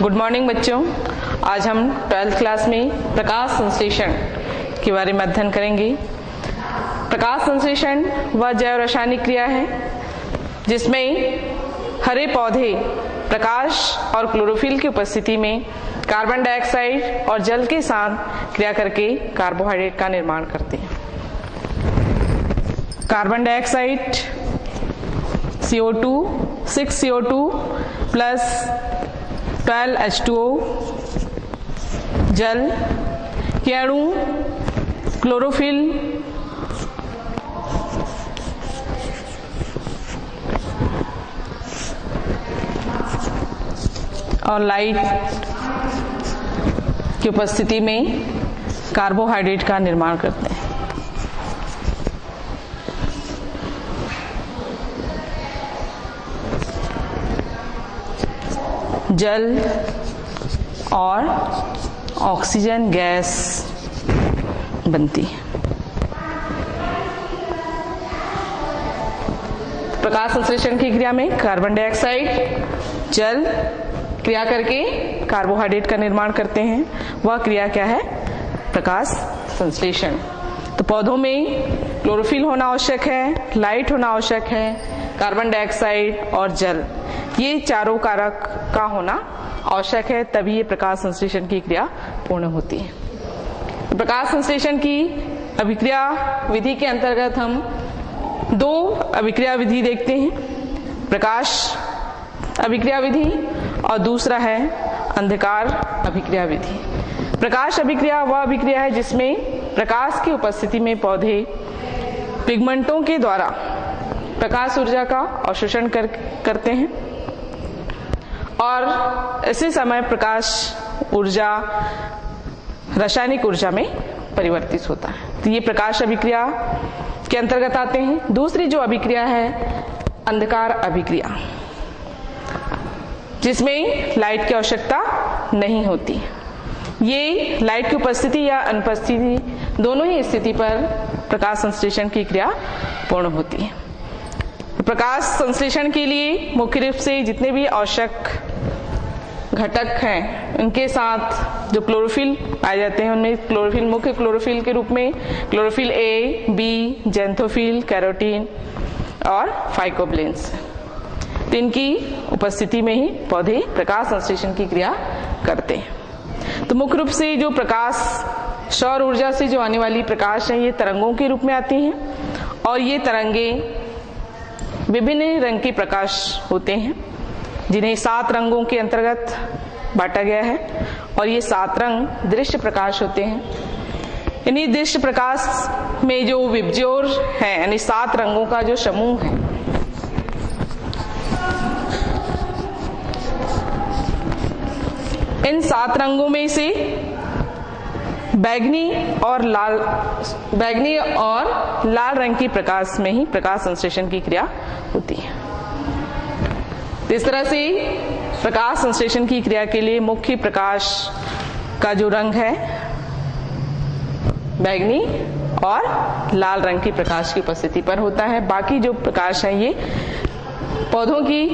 Good morning बच्चों। आज हम 12th क्लास में प्रकाश संश्लेषण के बारे में अध्ययन करेंगे। प्रकाश संश्लेषण वह जैव रासायनिक क्रिया है जिसमें हरे पौधे प्रकाश और क्लोरोफिल की उपस्थिति में कार्बन डाइऑक्साइड और जल के साथ क्रिया करके कार्बोहाइड्रेट का निर्माण करते हैं। Carbon dioxide CO2 6CO2 plus 12 H2O, जल के अणु क्लोरोफिल और लाइट की उपस्थिति में कार्बोहाइड्रेट का निर्माण करते हैं। जल और ऑक्सीजन गैस बनती है। प्रकाश संश्लेषण की क्रिया में कार्बन डाइऑक्साइड जल क्रिया करके कार्बोहाइड्रेट का निर्माण करते हैं। वह क्रिया क्या है? प्रकाश संश्लेषण। तो पौधों में क्लोरोफिल होना आवश्यक है, लाइट होना आवश्यक है, कार्बन डाइऑक्साइड और जल, ये चारों कारक का होना आवश्यक है, तभी ये प्रकाश संश्लेषण की क्रिया पूर्ण होती है। प्रकाश संश्लेषण की अभिक्रिया विधि के अंतर्गत हम दो अभिक्रिया विधि देखते हैं, प्रकाश अभिक्रिया विधि और दूसरा है अंधकार अभिक्रिया विधि। प्रकाश अभिक्रिया वह अभिक्रिया है जिसमें प्रकाश की उपस्थिति में पौधे पिगमेंटों के द्वारा प्रकाश ऊर्जा का अवशोषण करते हैं और इसी समय प्रकाश ऊर्जा रासायनिक ऊर्जा में परिवर्तित होता है। तो ये प्रकाश अभिक्रिया के अंतर्गत आते हैं। दूसरी जो अभिक्रिया है अंधकार अभिक्रिया, जिसमें लाइट की आवश्यकता नहीं होती। ये लाइट की उपस्थिति या अनुपस्थिति दोनों ही स्थिति पर प्रकाश संश्लेषण की क्रिया पूर्ण होती है। प्रकाश संश्लेषण के लिए मुख्य रूप से जितने भी आवश्यक घटक हैं उनके साथ जो क्लोरोफिल पाए जाते हैं उनमें क्लोरोफिल मुख्य क्लोरोफिल के रूप में chlorophyll A, B, xanthophyll, carotene और फाइकोब्लेंस, तो इनकी उपस्थिति में ही पौधे प्रकाश संश्लेषण की क्रिया करते हैं। तो मुख्य रूप से जो प्रकाश सौर ऊर्जा से जो आने वाली प्रकाश है ये तरंगों के रूप में आती हैं और ये तरंगे विभिन्न रंग के प्रकाश होते हैं जिन्हें 7 रंगों के अंतर्गत बांटा गया है और ये 7 रंग दृश्य प्रकाश होते हैं। इन्हीं दृश्य प्रकाश में जो विबज्योर है यानी 7 रंगों का जो समूह है, इन 7 रंगों में से बैगनी और लाल रंग की प्रकाश में ही प्रकाश संश्लेषण की क्रिया होती है। इस तरह से प्रकाश संश्लेषण की क्रिया के लिए मुख्य प्रकाश का जो रंग है बैगनी और लाल रंग की प्रकाश की उपस्थिति पर होता है। बाकी जो प्रकाश है ये पौधों की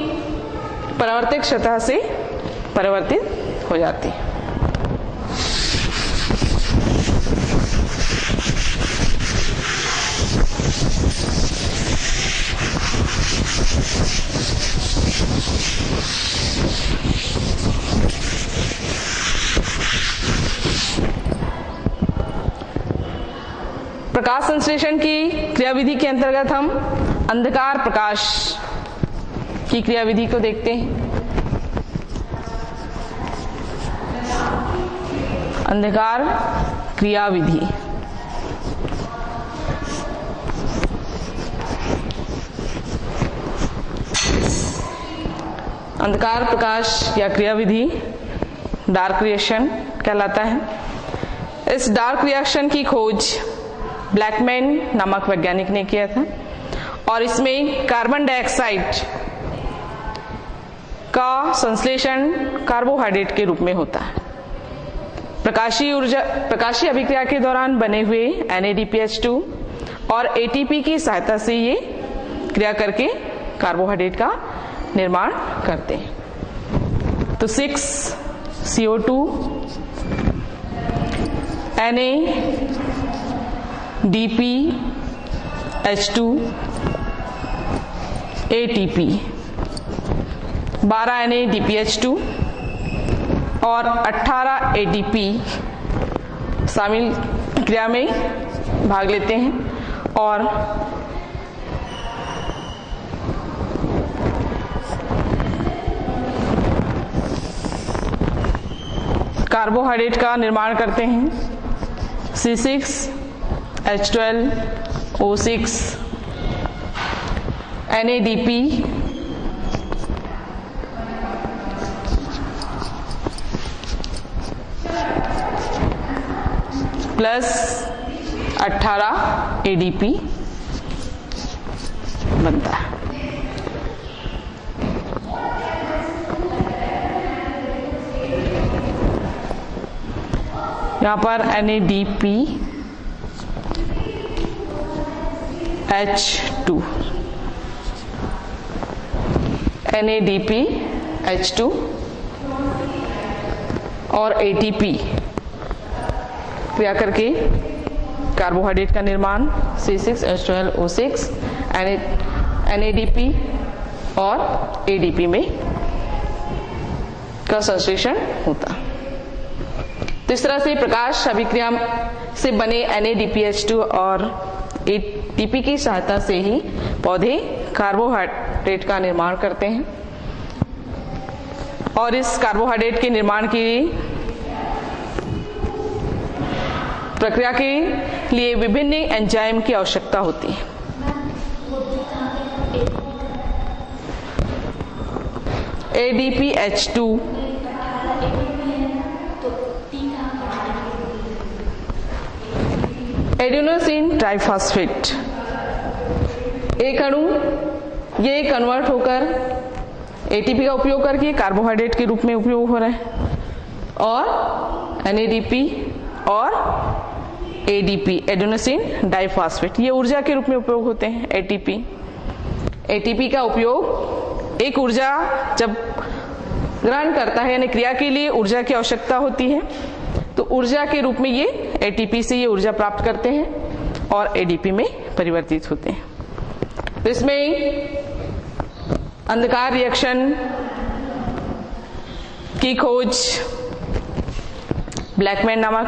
परावर्तक सतह से परावर्तित हो जाती है। प्रकाश संश्लेषण की क्रियाविधि के अंतर्गत हम अंधकार प्रकाश की क्रियाविधि को देखते हैं। अंधकार क्रियाविधि अंधकार प्रकाश या क्रियाविधि डार्क रिएक्शन कहलाता है। इस डार्क रिएक्शन की खोज ब्लैकमैन नामक वैज्ञानिक ने किया था और इसमें कार्बन डाइऑक्साइड का संश्लेषण कार्बोहाइड्रेट के रूप में होता है। प्रकाशीय अभिक्रिया के दौरान बने हुए NADPH2 और ATP की सहायता से ये क्रिया करके कार्बोहाइड्रेट का निर्माण करते हैं। तो 6 CO2, Na, DP, H2, ATP, 12 Na DPH2 और 18 ATP शामिल क्रिया में भाग लेते हैं और कार्बोहाइड्रेट का निर्माण करते हैं। C6H12O6 NADP प्लस 18 ADP बनता है। यहाँ पर NADP H2 NADP H2 और ATP क्रिया करके कार्बोहाइड्रेट का निर्माण C6H12O6 NADP और ADP में का संश्लेषण होता। तो इस तरह से प्रकाश अभिक्रिया से बने NADPH2 और ATP की सहायता से ही पौधे कार्बोहाइड्रेट का निर्माण करते हैं और इस कार्बोहाइड्रेट के निर्माण की प्रक्रिया के लिए विभिन्न एंजाइम की आवश्यकता होती है। ADPH2 एडेनोसिन ट्राइफॉस्फेट एक अणु ये कन्वर्ट होकर ATP का उपयोग करके कार्बोहाइड्रेट के रूप में उपयोग हो रहा है और NADP और ADP एडेनोसिन डाइफॉस्फेट ये ऊर्जा के रूप में उपयोग होते हैं। ATP का उपयोग एक ऊर्जा जब ग्रहण करता है यानी क्रिया के लिए ऊर्जा की आवश्यकता होती है तो ऊर्जा के रूप में ये ATP से ये ऊर्जा प्राप्त करते हैं और ADP में परिवर्तित होते हैं। तो इसमें अंधकार रिएक्शन की खोज ब्लैकमैन नामक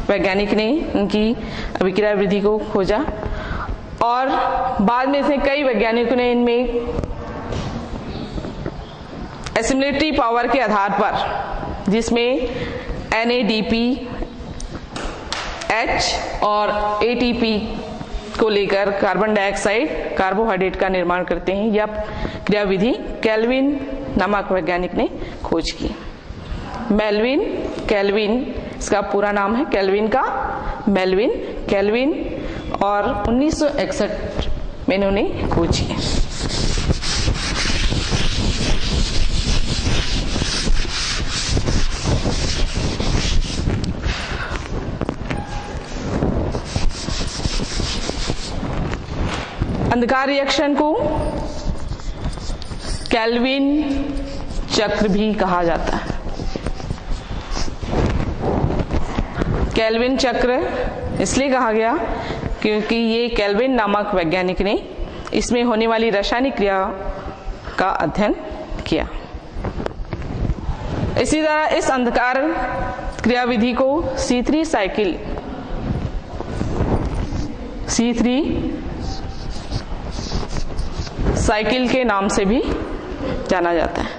वैज्ञानिक ने उनकी अभिक्रिया विधि को खोजा और बाद में से कई वैज्ञानिकों ने इनमें एसिमिलेटरी पावर के आधार पर जिसमें NADP H और ATP को लेकर कार्बन डाइऑक्साइड कार्बोहाइड्रेट का निर्माण करते हैं। यह क्रिया विधि केल्विन नामक वैज्ञानिक ने खोज की। मेल्विन केल्विन इसका पूरा नाम है केल्विन का मेल्विन केल्विन और 1961 में इन्होंने खोज की। अंधकार रिएक्शन को केल्विन चक्र भी कहा जाता है। केल्विन चक्र इसलिए कहा गया क्योंकि ये केल्विन नामक वैज्ञानिक ने इसमें होने वाली रासायनिक क्रिया का अध्ययन किया। इसी तरह इस अंधकार क्रिया विधि को C3 साइकिल के नाम से भी जाना जाता है,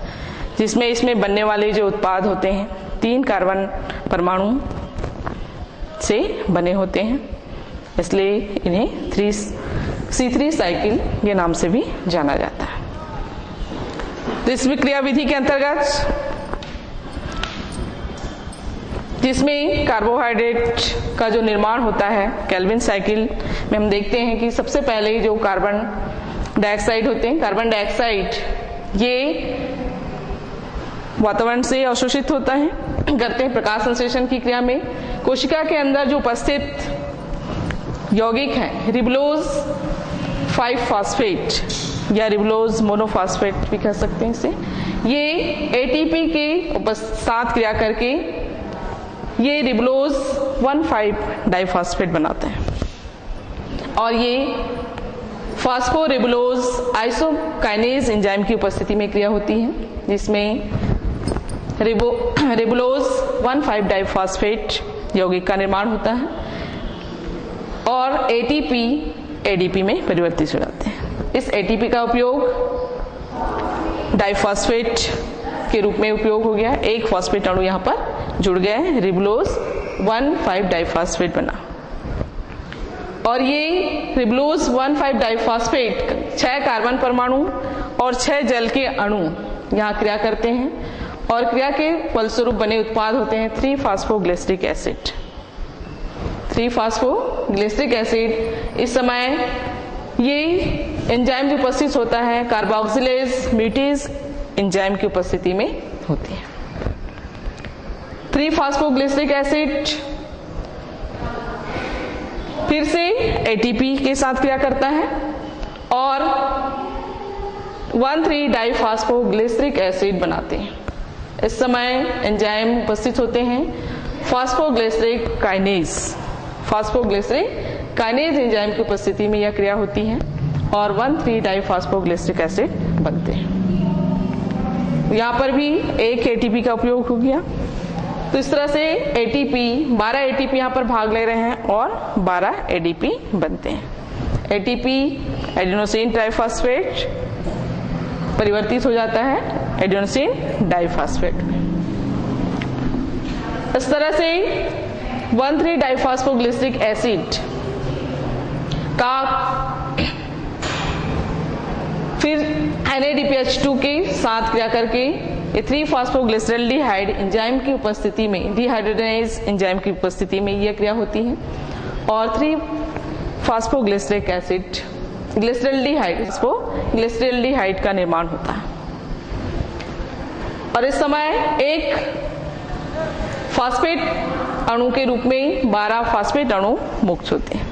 जिसमें इसमें बनने वाले जो उत्पाद होते हैं 3 कार्बन परमाणु से बने होते हैं, इसलिए इन्हें C3 साइकिल के नाम से भी जाना जाता है। तो इस क्रिया विधि के अंतर्गत जिसमें कार्बोहाइड्रेट का जो निर्माण होता है केल्विन साइकिल में हम देखते हैं कि सबसे पहले जो कार्बन डाइऑक्साइड होते हैं, कार्बन डाइऑक्साइड ये वातावरण से अवशोषित होता है करते हैं प्रकाश संश्लेषण की क्रिया में। कोशिका के अंदर जो उपस्थित यौगिक हैं रिबलोज 5 फॉस्फेट या रिबुलोज मोनोफॉस्फेट भी कह सकते हैं इसे। ये ATP के साथ क्रिया करके ये रिबुलोज 1,5 डाइफॉस्फेट बनाते हैं और ये फास्फोरिबुलोज आइसोकाइनेज एंजाइम की उपस्थिति में क्रिया होती है, जिसमें रिबुलोज 1,5 डाइफॉस्फेट यौगिक का निर्माण होता है और ATP ADP में परिवर्तित हो जाते हैं। इस ATP का उपयोग डाइफॉस्फेट के रूप में उपयोग हो गया, एक फॉस्फेट अणु यहाँ पर जुड़ गया है, रिबुलोज 1,5 डाइफॉस्फेट बना। और ये रिबुलोज 1,5 डाइफॉस्फेट 6 कार्बन परमाणु और 6 जल के अणु यहाँ क्रिया करते हैं और क्रिया के फलस्वरूप बने उत्पाद होते हैं 3-फॉस्फोग्लिसरिक एसिड। 3-फॉस्फोग्लिसरिक एसिड इस समय ये एंजाइम की उपस्थित होता है, कार्बोक्सिलेज म्यूटेज एंजाइम की उपस्थिति में होती है। 3-फॉस्फोग्लिसरिक एसिड फिर से ATP के साथ क्रिया करता है और 1,3 डाइफॉस्फोग्लिसरिक एसिड बनाते हैं। इस समय एंजाइम उपस्थित होते हैं फॉस्फोग्लिसरिक काइनेज एंजाइम की उपस्थिति में यह क्रिया होती है और 1,3 डाइफॉस्फोग्लिसरिक एसिड बनते हैं। यहाँ पर भी एक ATP का उपयोग हो गया। तो इस तरह से 12 ATP यहाँ पर भाग ले रहे हैं और 12 ADP बनते हैं। ATP एडेनोसिन ट्राइफॉस्फेट परिवर्तित हो जाता है एडेनोसिन डाइफॉस्फेट में। इस तरह से 1,3 डाइफॉस्फोग्लिसरिक एसिड का फिर NADPH2 के साथ क्रिया करके ये 3-फॉस्फोग्लिसरल्डिहाइड एंजाइम की उपस्थिति में, डिहाइड्रोजनेज एंजाइम की उपस्थिति में यह क्रिया होती है और 3-फॉस्फोग्लिसरिक एसिड ग्लिसरल्डिहाइड का निर्माण होता है। और इस समय एक फॉस्फेट अणु के रूप में 12 फॉस्फेट अणु मुक्त होते हैं।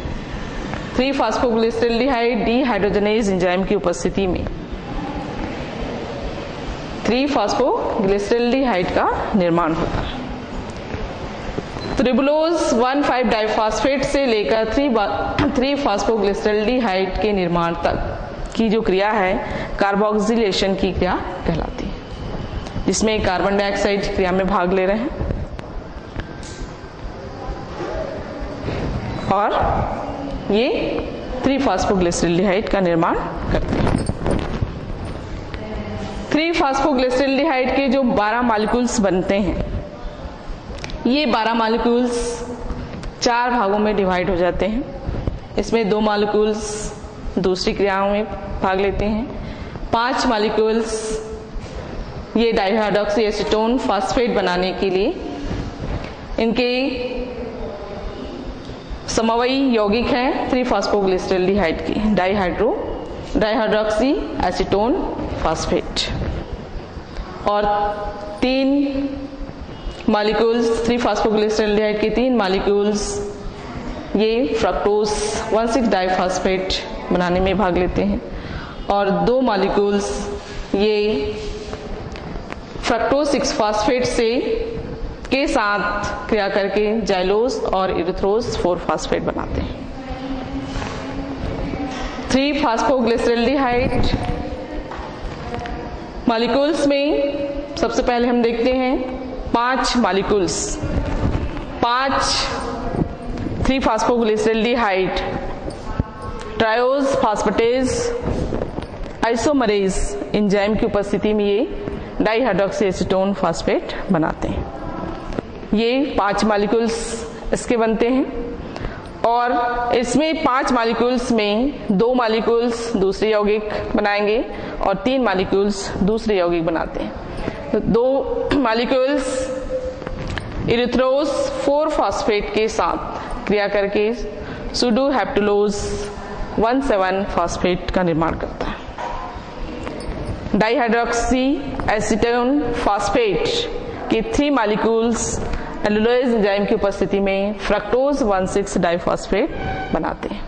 3-फॉस्फोग्लिसरल्डिहाइड डिहाइड्रोजनेज एंजाइम की उपस्थिति में 3-फॉस्फोग्लिसरल्डिहाइड का निर्माण होता है। तो रिबुलोज 1,5 डाइफॉस्फेट से लेकर 3-फॉस्फोग्लिसरल्डिहाइड के निर्माण तक की जो क्रिया है कार्बोक्सिलेशन की क्रिया कहलाती है, जिसमें कार्बन डाइऑक्साइड क्रिया में भाग ले रहे हैं और ये 3-फॉस्फोग्लिसरल्डिहाइड का निर्माण करते हैं। 3-फॉस्फोग्लिसरल्डिहाइड के जो 12 मॉलिक्यूल्स बनते हैं, ये 12 मॉलिक्यूल्स 4 भागों में डिवाइड हो जाते हैं। इसमें 2 मॉलिक्यूल्स दूसरी क्रियाओं में भाग लेते हैं। 5 मॉलिक्यूल्स ये डाइहाइड्रोक्सी एसीटोन फॉस्फेट बनाने के लिए इनके समवयी यौगिक हैं 3-फॉस्फोग्लिसरल्डिहाइड की, डाइहाइड्रोक्सी एसीटोन फॉस्फेट। और 3 मॉलिक्यूल्स 3-फॉस्फोग्लिसरल्डिहाइड के 3 मॉलिक्यूल्स ये फ्रक्टोज 1,6 डाइफॉस्फेट बनाने में भाग लेते हैं और 2 मॉलिक्यूल्स ये फ्रक्टोज 6 फॉस्फेट से के साथ क्रिया करके जाइलोज और इरिथ्रोज 4 फॉस्फेट बनाते हैं। 3-फॉस्फोग्लिसरल्डिहाइड मॉलिक्यूल्स में सबसे पहले हम देखते हैं 5 molecules, 5 three phosphoglyceraldehyde triose phosphatase isomerase enzyme की उपस्थिति में ये डाइहाइड्रोक्सी एसीटोन फॉस्फेट बनाते हैं। ये 5 मॉलिक्यूल्स इसके बनते हैं और इसमें 5 मॉलिक्यूल्स में 2 मॉलिक्यूल्स दूसरे यौगिक बनाएंगे और 3 मॉलिक्यूल्स दूसरे यौगिक बनाते हैं। तो 2 मॉलिक्यूल्स इरिथ्रोज 4 फॉस्फेट के साथ क्रिया करके सूडो हेप्टुलोज 1,7 फॉस्फेट का निर्माण करता है। डाइहाइड्रोक्सी एसीटोन फॉस्फेट के 3 मॉलिक्यूल्स एलुलोज एंजाइम की उपस्थिति में फ्रक्टोज 1,6 डाइफॉस्फेट बनाते हैं।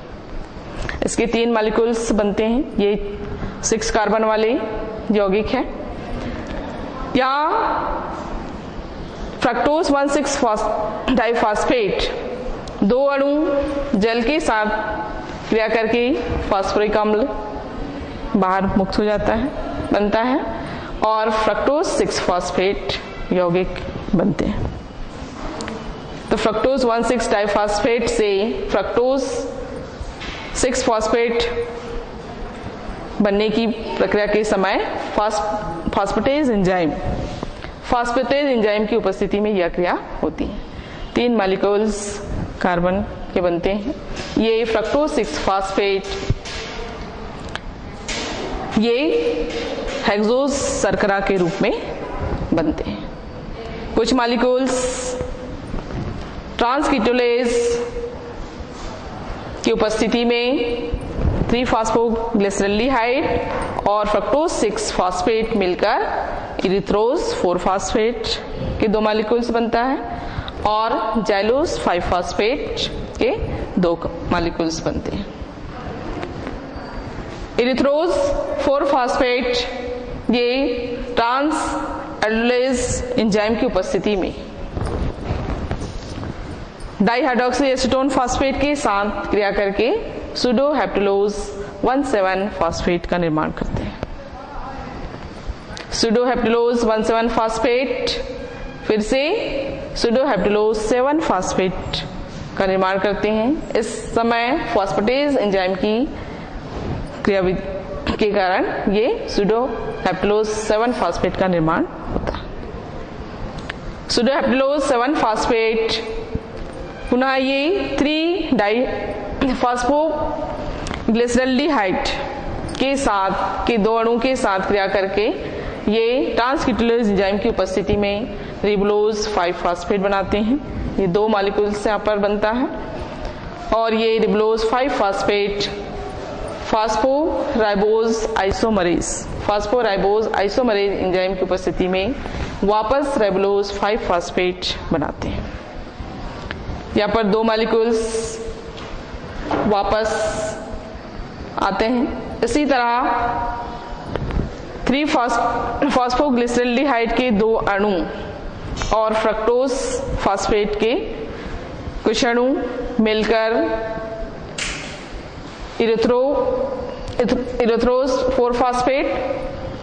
इसके 3 मॉलिक्यूल्स बनते हैं, ये 6 कार्बन वाले यौगिक है। यहाँ फ्रक्टोज 1,6 डाइफॉस्फेट 2 अणु जल के साथ क्रिया करके फास्फोरिक अम्ल बाहर मुक्त हो जाता है, बनता है और फ्रक्टोज 6 फॉस्फेट यौगिक बनते हैं। तो फ्रक्टोज 1,6 डाइफॉस्फेट से फ्रक्टोज 6 फॉस्फेट बनने की प्रक्रिया के समय फास्फेटेज एंजाइम की उपस्थिति में यह क्रिया होती है। 3 मॉलिक्यूल्स कार्बन के बनते हैं। ये फ्रक्टोज 6 फॉस्फेट ये हेक्सोज शर्करा के रूप में बनते हैं। कुछ मॉलिक्यूल्स ट्रांसकीटोलेज की उपस्थिति में 3-फॉस्फोग्लिसरल्डिहाइड और फ्रक्टोज 6 फॉस्फेट मिलकर इरिथ्रोज 4 फॉस्फेट के 2 मॉलिक्यूल्स बनता है और जाइलोज 5 फॉस्फेट के 2 मॉलिक्यूल्स बनते हैं। इरिथ्रोज 4 फॉस्फेट ये ट्रांस एल्डोलेज एंजाइम की उपस्थिति में डाइहाइड्रोक्सी एसीटोन फॉस्फेट के साथ क्रिया करके सूडोहेप्टेलोज 1,7 फॉस्फेट का निर्माण करते हैं। सूडोहेप्टेलोज 1,7 फॉस्फेट फिर से सूडोहेप्टेलोज 7 फॉस्फेट का निर्माण करते हैं। इस समय फॉस्फेटेज एंजाइम की क्रियाविधि के कारण ये सूडोहेप्टेलोज 7 फॉस्फेट का निर्माण होता है। सूडोहेप्टेलोज 7 फॉस्फेट पुनः ये 3-डाइफॉस्फोग्लिसरल्डिहाइड के साथ के 2 अणु के साथ क्रिया करके ये ट्रांसकीटोलेज एंजाइम की उपस्थिति में रिबोलोज 5 फॉस्फेट बनाते हैं। ये 2 मॉलिक्यूल्स यहाँ पर बनता है और ये रिबोलोज 5 फॉस्फेट फास्फोराइबोज आइसोमरेज एंजाइम की उपस्थिति में वापस रिबोलोज 5 फॉस्फेट बनाते हैं। यहाँ पर 2 मॉलिक्यूल्स वापस आते हैं। इसी तरह 3-फॉस्फोग्लिसरल्डिहाइड के 2 अणु और फ्रक्टोज फॉस्फेट के कुछ अणु मिलकर इरिथ्रोज 4 फॉस्फेट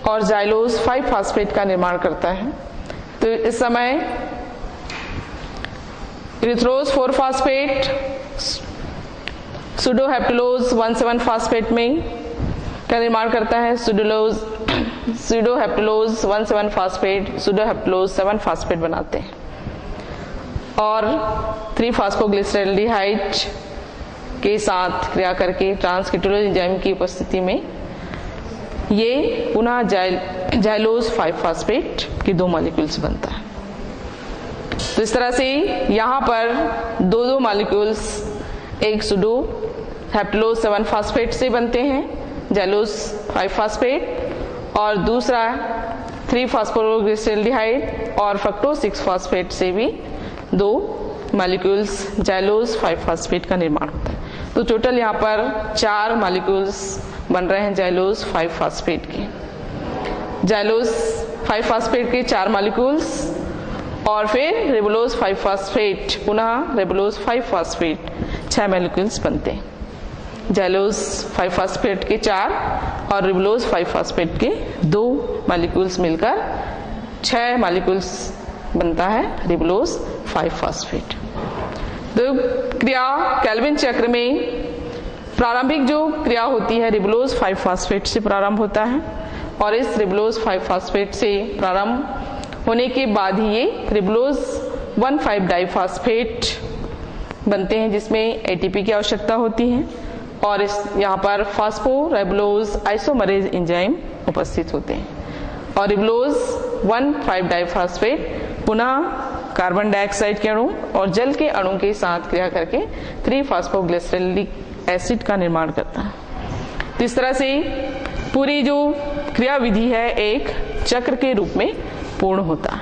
और जाइलोज 5 फॉस्फेट का निर्माण करता है। तो इस समय इरिथ्रोज 4 फॉस्फेट सूडोहेप्टेलोज 1,7 फॉस्फेट में का निर्माण करता है। सूडोहेप्टेलोज 1,7 फॉस्फेट सूडोहेप्टेलोज 7 फॉस्फेट बनाते हैं और 3-फॉस्फोग्लिसरल्डिहाइड के साथ क्रिया करके ट्रांसकीटोलेज एंजाइम की उपस्थिति में ये पुनः जाइलोज 5 फॉस्फेट के 2 मॉलिक्यूल्स बनता है। तो इस तरह से यहाँ पर 2 मॉलिक्यूल्स एक सूडोहेप्टेलोज 7 फॉस्फेट से बनते हैं, जाइलोज 5 फॉस्फेट, और दूसरा 3-फॉस्फोग्लिसरल्डिहाइड और फ्रक्टोज 6 फॉस्फेट से भी 2 मॉलिक्यूल्स जाइलोज 5 फॉस्फेट का निर्माण होता है। तो टोटल यहाँ पर 4 मॉलिक्यूल्स बन रहे हैं जाइलोज 5 फॉस्फेट के। जाइलोज 5 फॉस्फेट के 4 मॉलिक्यूल्स और फिर रिबोलोज 5 फॉस्फेट, पुनः रिबोलोज 5 फॉस्फेट 6 मॉलिक्यूल्स बनते हैं। जाइलोज 5 फॉस्फेट के 4 और रिबोलोज 5 फॉस्फेट के 2 मॉलिक्यूल्स मिलकर 6 मॉलिक्यूल्स बनता है रिबोलोज 5 फॉस्फेट। तो क्रिया केल्विन चक्र में प्रारंभिक जो क्रिया होती है रिबोलोज 5 फॉस्फेट से प्रारंभ होता है और इस रिबोलोज 5 फॉस्फेट से प्रारंभ होने के बाद ही ये रिबोलोज 1,5 डाइफॉस्फेट बनते हैं जिसमें एटीपी की आवश्यकता होती है और इस यहाँ पर फास्फोराइबोलोज आइसोमरेज एंजाइम उपस्थित होते हैं और रिबोलोज 1,5 डाइफॉस्फेट पुनः कार्बन डाइऑक्साइड के अणु और जल के अणु के साथ क्रिया करके 3-फॉस्फोग्लिसरलिक एसिड का निर्माण करता है। तो इस तरह से पूरी जो क्रिया विधि है एक चक्र के रूप में पूर्ण होता है।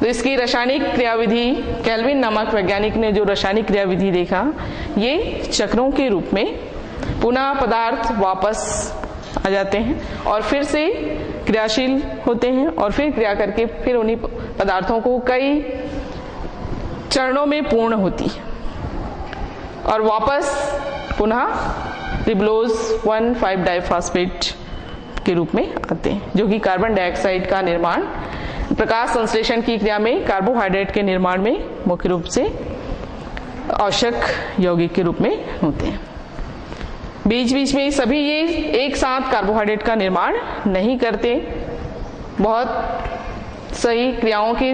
तो इसकी रासायनिक क्रियाविधि केल्विन नामक वैज्ञानिक ने जो रासायनिक क्रियाविधि देखा, ये चक्रों के रूप में पुनः पदार्थ वापस आ जाते हैं और फिर से क्रियाशील होते हैं और फिर क्रिया करके फिर उन्हीं पदार्थों को कई चरणों में पूर्ण होती है और वापस पुनः रिबलोज 1,5 डाइफॉस्फेट के रूप में आते हैं, जो कि कार्बन डाइऑक्साइड का निर्माण प्रकाश संश्लेषण की क्रिया में कार्बोहाइड्रेट के निर्माण में मुख्य रूप से आवश्यक यौगिक के रूप में होते हैं। बीच बीच में सभी ये एक साथ कार्बोहाइड्रेट का निर्माण नहीं करते, बहुत सही क्रियाओं के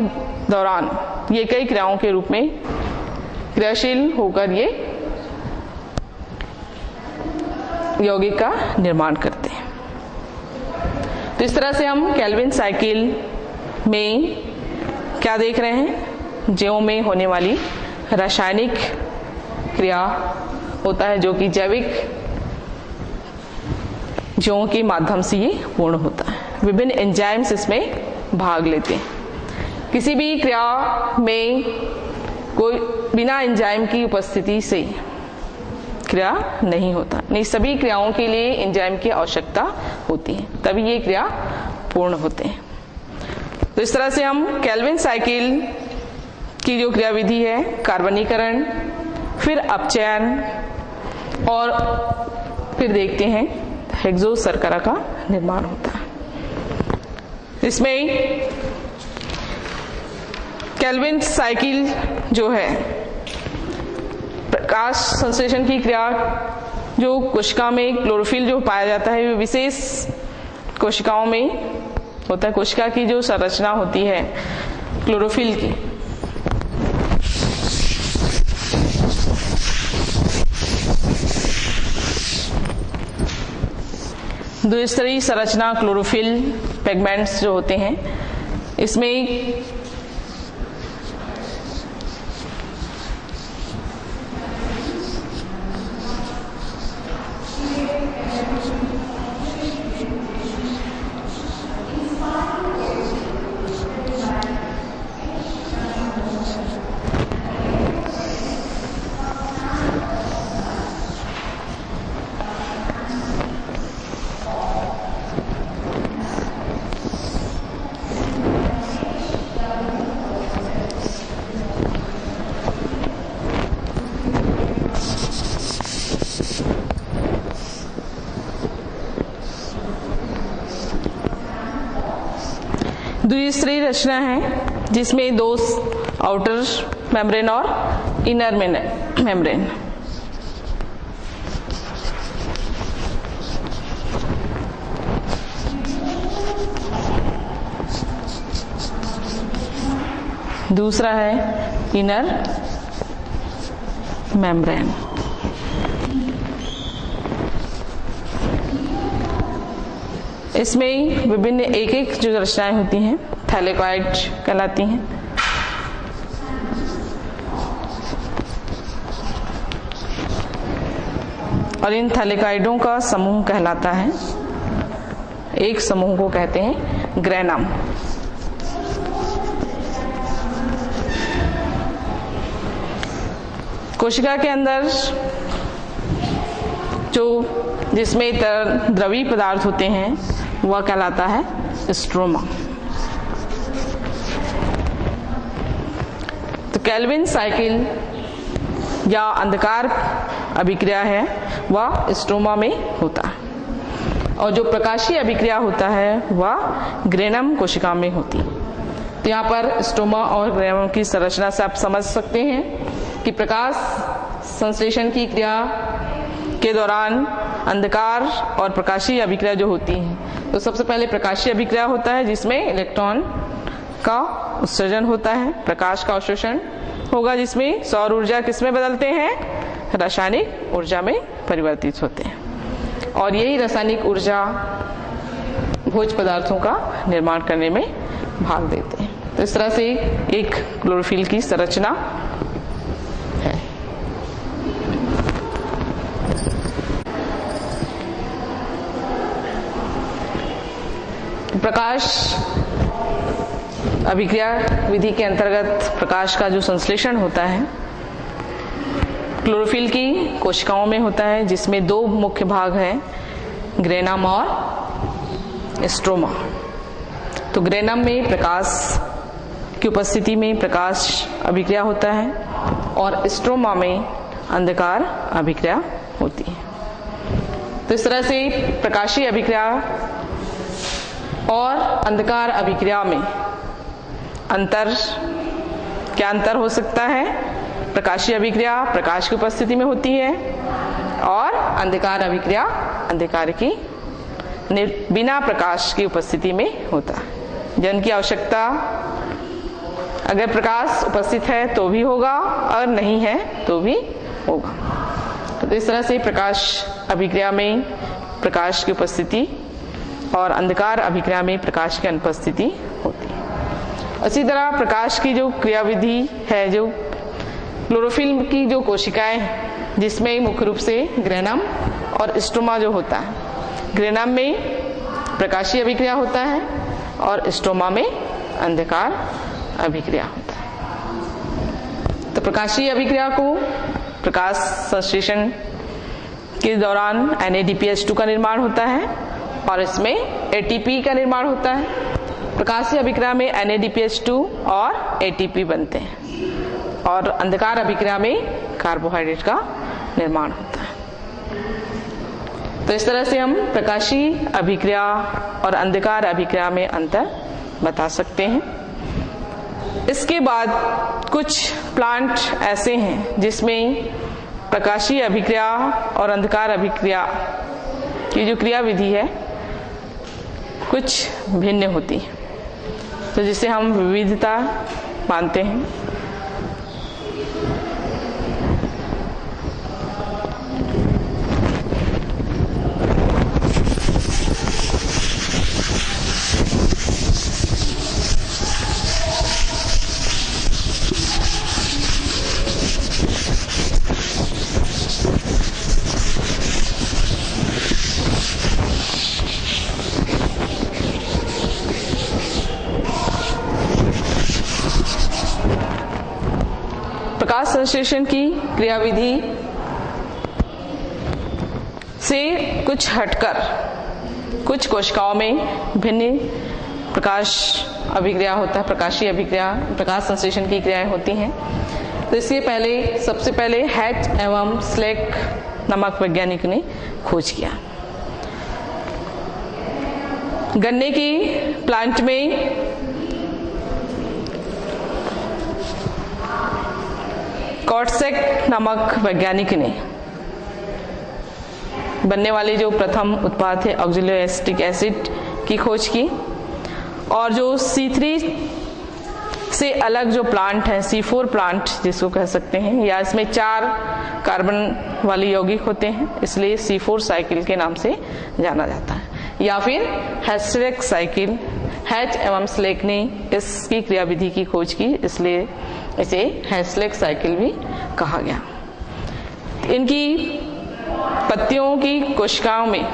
दौरान ये कई क्रियाओं के रूप में क्रियाशील होकर ये यौगिक का निर्माण करते हैं। तो इस तरह से हम केल्विन साइकिल में क्या देख रहे हैं, जीवों में होने वाली रासायनिक क्रिया होता है जो कि जैविक जीवों के माध्यम से ये पूर्ण होता है। विभिन्न एंजाइम्स इसमें भाग लेते हैं। किसी भी क्रिया में कोई बिना एंजाइम की उपस्थिति से क्रिया नहीं होता, नहीं सभी क्रियाओं के लिए एंजाइम की आवश्यकता होती है, तभी ये क्रिया पूर्ण होते हैं। तो इस तरह से हम केल्विन साइकिल की जो क्रियाविधि है, कार्बनीकरण, फिर अपचयन और फिर देखते हैं हेक्सो शर्करा का निर्माण होता है। इसमें केल्विन साइकिल जो है प्रकाश संश्लेषण की क्रिया, जो कोशिका में क्लोरोफिल जो पाया जाता है वो विशेष कोशिकाओं में होता है। कोशिका की जो संरचना होती है क्लोरोफिल की, द्विस्तरीय संरचना क्लोरोफिल पिगमेंट्स जो होते हैं, इसमें द्विस्तरीय रचना है जिसमें दो आउटर मेम्ब्रेन और इनर मेम्ब्रेन। दूसरा है इनर मेम्ब्रेन। इसमें विभिन्न एक एक जो रचनाएं होती हैं थैलेकॉइड कहलाती हैं। और इन थैलेकॉइडों का समूह कहलाता है, एक समूह को कहते हैं ग्रेनम। कोशिका के अंदर जो जिसमें द्रवीय पदार्थ होते हैं वह कहलाता है स्ट्रोमा। तो केल्विन साइकिल या अंधकार अभिक्रिया है वह स्ट्रोमा में होता है और जो प्रकाशीय अभिक्रिया होता है वह ग्रेनम कोशिका में होती है। तो यहाँ पर स्ट्रोमा और ग्रेनम की संरचना से आप समझ सकते हैं कि प्रकाश संश्लेषण की क्रिया के दौरान अंधकार और प्रकाशीय अभिक्रिया जो होती है, तो सबसे पहले प्रकाशीय अभिक्रिया होता है जिसमें इलेक्ट्रॉन का उत्सर्जन होता है, प्रकाश का अवशोषण होगा जिसमें सौर ऊर्जा किसमें बदलते हैं, रासायनिक ऊर्जा में परिवर्तित होते हैं और यही रासायनिक ऊर्जा भोज्य पदार्थों का निर्माण करने में भाग देते हैं। तो इस तरह से एक क्लोरोफिल की संरचना है। प्रकाश अभिक्रिया विधि के अंतर्गत प्रकाश का जो संश्लेषण होता है क्लोरोफिल की कोशिकाओं में होता है जिसमें दो मुख्य भाग हैं, ग्रेनम और स्ट्रोमा। तो ग्रेनम में प्रकाश की उपस्थिति में प्रकाश अभिक्रिया होता है और स्ट्रोमा में अंधकार अभिक्रिया होती है। तो इस तरह से प्रकाशीय अभिक्रिया और अंधकार अभिक्रिया में क्या अंतर हो सकता है? प्रकाशीय अभिक्रिया प्रकाश की उपस्थिति में होती है और अंधकार अभिक्रिया अंधकार की बिना प्रकाश की उपस्थिति में होता है। जिनकी आवश्यकता अगर प्रकाश उपस्थित है तो भी होगा और नहीं है तो भी होगा। तो इस तरह से प्रकाश अभिक्रिया में प्रकाश की उपस्थिति और अंधकार अभिक्रिया में प्रकाश की अनुपस्थिति होती है। इसी तरह प्रकाश की जो क्रियाविधि है, जो क्लोरोफिल की जो कोशिकाएं हैं, जिसमें मुख्य रूप से ग्रेनम और स्ट्रोमा जो होता है, ग्रेनम में प्रकाशीय अभिक्रिया होता है और स्ट्रोमा में अंधकार अभिक्रिया होता है। तो प्रकाशीय अभिक्रिया को प्रकाश संश्लेषण के दौरान NADPH2 का निर्माण होता है और इसमें ATP का निर्माण होता है। प्रकाशीय अभिक्रिया में NADPH2 और ATP बनते हैं और अंधकार अभिक्रिया में कार्बोहाइड्रेट का निर्माण होता है। तो इस तरह से हम प्रकाशीय अभिक्रिया और अंधकार अभिक्रिया में अंतर बता सकते हैं। इसके बाद कुछ प्लांट ऐसे हैं जिसमें प्रकाशीय अभिक्रिया और अंधकार अभिक्रिया की जो क्रियाविधि है कुछ भिन्न होती है, तो जिसे हम विविधता मानते हैं। प्रकाश संश्लेषण की क्रियाविधि से कुछ हटकर कुछ कोशिकाओं में भिन्न प्रकाश अभिक्रिया होता है, प्रकाशीय अभिक्रिया प्रकाश संश्लेषण की क्रियाएं होती हैं। तो इससे पहले सबसे पहले हैच एवं स्लेक नामक वैज्ञानिक ने खोज किया। गन्ने की प्लांट में कॉर्टसेक नामक वैज्ञानिक ने बनने वाले जो प्रथम उत्पाद थे ऑक्सैलिक एसिड की खोज की और जो C3 से अलग जो प्लांट है C4 प्लांट जिसको कह सकते हैं, या इसमें 4 कार्बन वाले यौगिक होते हैं इसलिए C4 साइकिल के नाम से जाना जाता है, या फिर हैस्लेक साइकिल। हैच एवं स्लेक ने इसकी क्रियाविधि की खोज की इसलिए इसे हैस्लेक साइकिल भी कहा गया। इनकी पत्तियों की कोशिकाओं में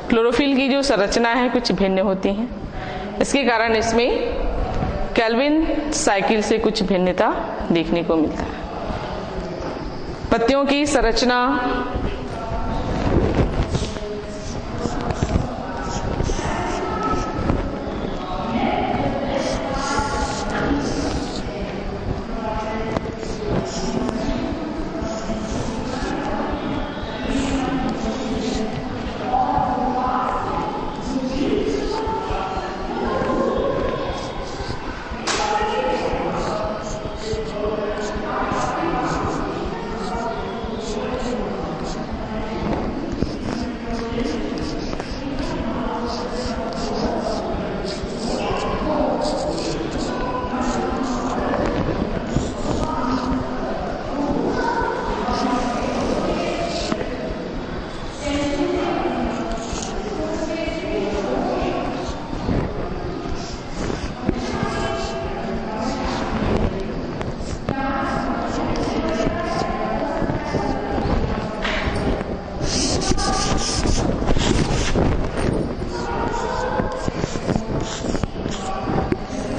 क्लोरोफिल की जो संरचना है कुछ भिन्न होती है, इसके कारण इसमें केल्विन साइकिल से कुछ भिन्नता देखने को मिलता है। पत्तियों की संरचना